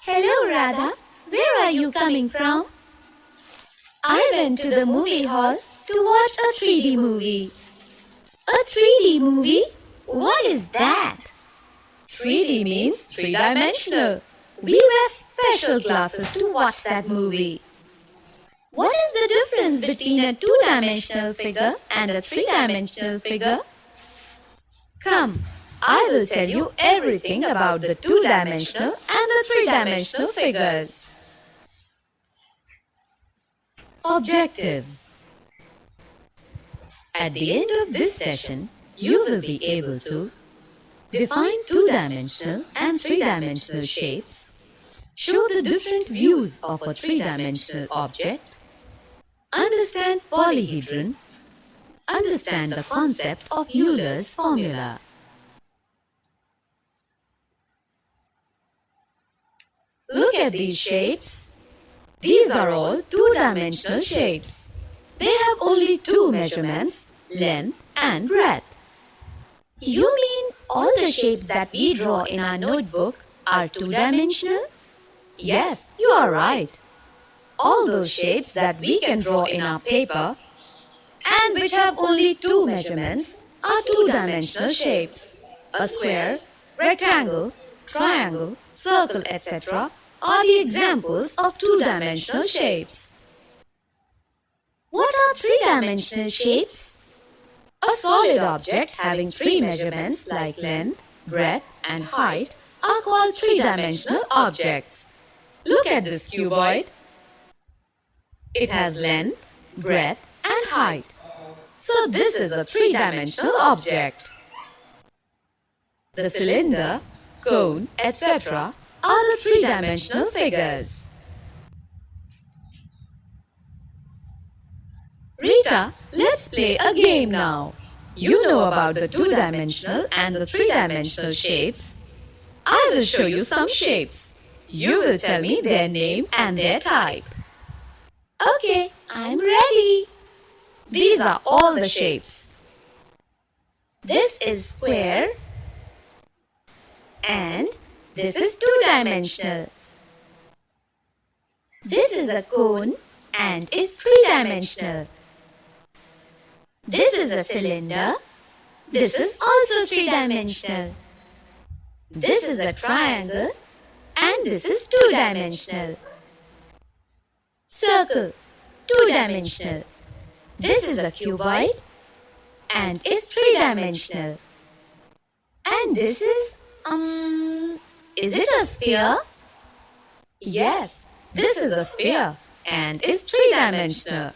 Hello, Radha. Where are you coming from? I went to the movie hall to watch a 3D movie. A 3D movie? What is that? 3D means three-dimensional. We wear special glasses to watch that movie. What is the difference between a two-dimensional figure and a three-dimensional figure? Come, I will tell you everything about the two-dimensional and the three-dimensional figures. Objectives. At the end of this session, you will be able to define two-dimensional and three-dimensional shapes, show the different views of a three-dimensional object, understand polyhedron, understand the concept of Euler's formula. Look at these shapes. These are all two-dimensional shapes. They have only two measurements, length and breadth. You mean all the shapes that we draw in our notebook are two-dimensional? Yes, you are right. All those shapes that we can draw in our paper and which have only two measurements are two-dimensional shapes. A square, rectangle, triangle, circle, etc. are the examples of two-dimensional shapes. What are three-dimensional shapes? A solid object having three measurements like length, breadth and height are called three-dimensional objects. Look at this cuboid. It has length, breadth and height. So this is a three-dimensional object. The cylinder, cone, etc. are the three-dimensional figures. Rita, let's play a game now. You know about the two-dimensional and the three-dimensional shapes. I will show you some shapes. You will tell me their name and their type. Okay, I'm ready. These are all the shapes. This is square and this is two-dimensional. This is a cone and is three-dimensional. This is a cylinder. This is also three-dimensional. This is a triangle and this is two-dimensional. Circle, two-dimensional. This is a cuboid and is three-dimensional. And this is it a sphere? Yes, this is a sphere and is three-dimensional.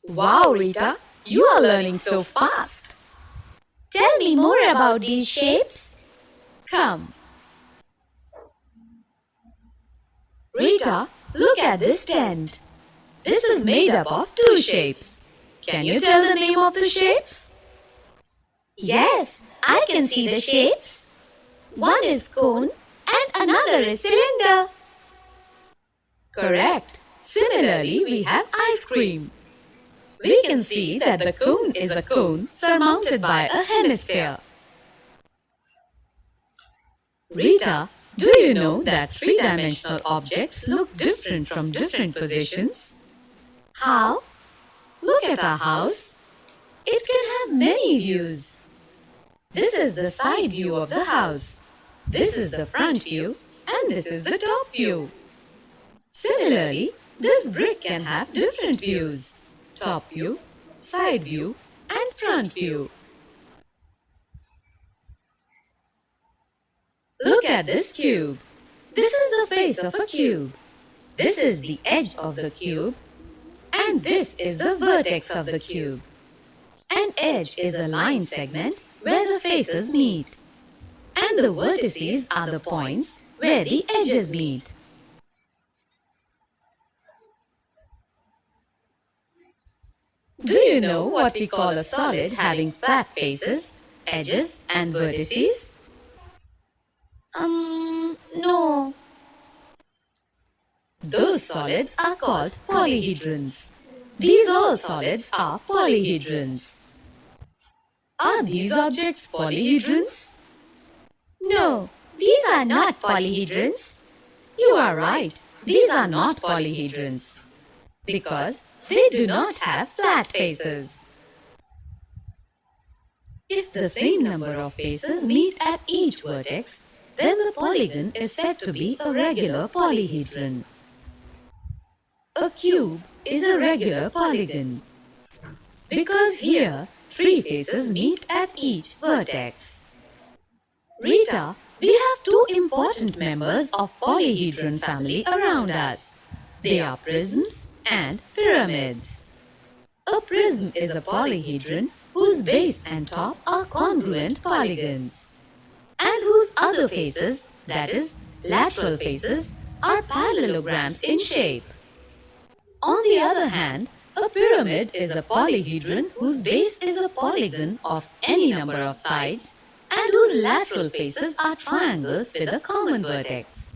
Wow, Rita, you are learning so fast. Tell me more about these shapes. Come. Rita, look at this tent. This is made up of two shapes. Can you tell the name of the shapes? Yes, I can see the shapes. One is cone and another is cylinder. Correct. Similarly, we have ice cream. We can see that the cone is a cone surmounted by a hemisphere. Rita, do you know that three-dimensional objects look different from different positions? How? Look at our house. It can have many views. This is the side view of the house. This is the front view and this is the top view. Similarly, this brick can have different views: top view, side view and front view. Look at this cube. This is the face of a cube. This is the edge of the cube and this is the vertex of the cube. An edge is a line segment where the faces meet, and the vertices are the points where the edges meet. Do you know what we call a solid having flat faces, edges and vertices? No. Those solids are called polyhedrons. These all solids are polyhedrons. Are these objects polyhedrons? No, these are not polyhedrons. You are right. These are not polyhedrons because they do not have flat faces. If the same number of faces meet at each vertex, then the polygon is said to be a regular polyhedron. A cube is a regular polygon because here 3 faces meet at each vertex. Rita, we have 2 important members of polyhedron family around us. They are prisms and pyramids. A prism is a polyhedron whose base and top are congruent polygons and whose other faces, that is, lateral faces, are parallelograms in shape. On the other hand, a pyramid is a polyhedron whose base is a polygon of any number of sides and whose lateral faces are triangles with a common vertex.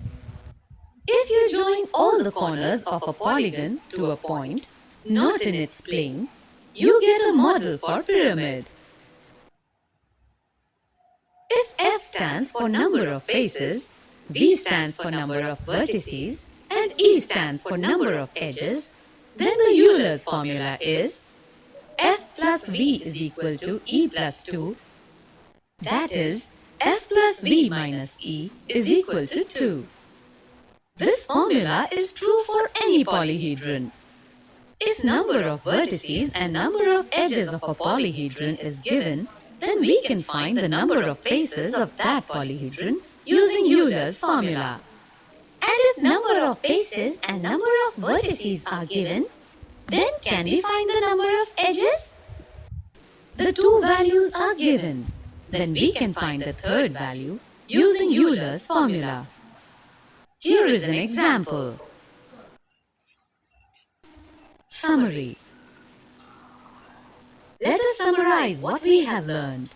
If you join all the corners of a polygon to a point not in its plane, you get a model for pyramid. If F stands for number of faces, V stands for number of vertices, and E stands for number of edges, then the Euler's formula is F plus V is equal to E plus 2. That is, F plus V minus E is equal to 2. This formula is true for any polyhedron. If number of vertices and number of edges of a polyhedron is given, then we can find the number of faces of that polyhedron using Euler's formula. And if number of faces and number of vertices are given, then can we find the number of edges? The 2 values are given. Then we can find the third value using Euler's formula. Here is an example. Summary. Let us summarize what we have learned.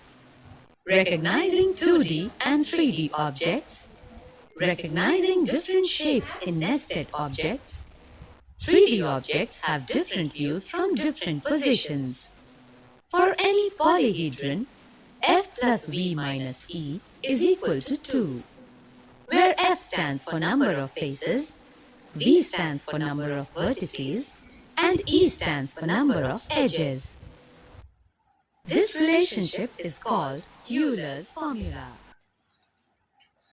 Recognizing 2D and 3D objects. Recognizing different shapes in nested objects. 3D objects have different views from different positions. For any polyhedron, F plus V minus E is equal to 2, where F stands for number of faces, V stands for number of vertices, and E stands for number of edges. This relationship is called Euler's formula.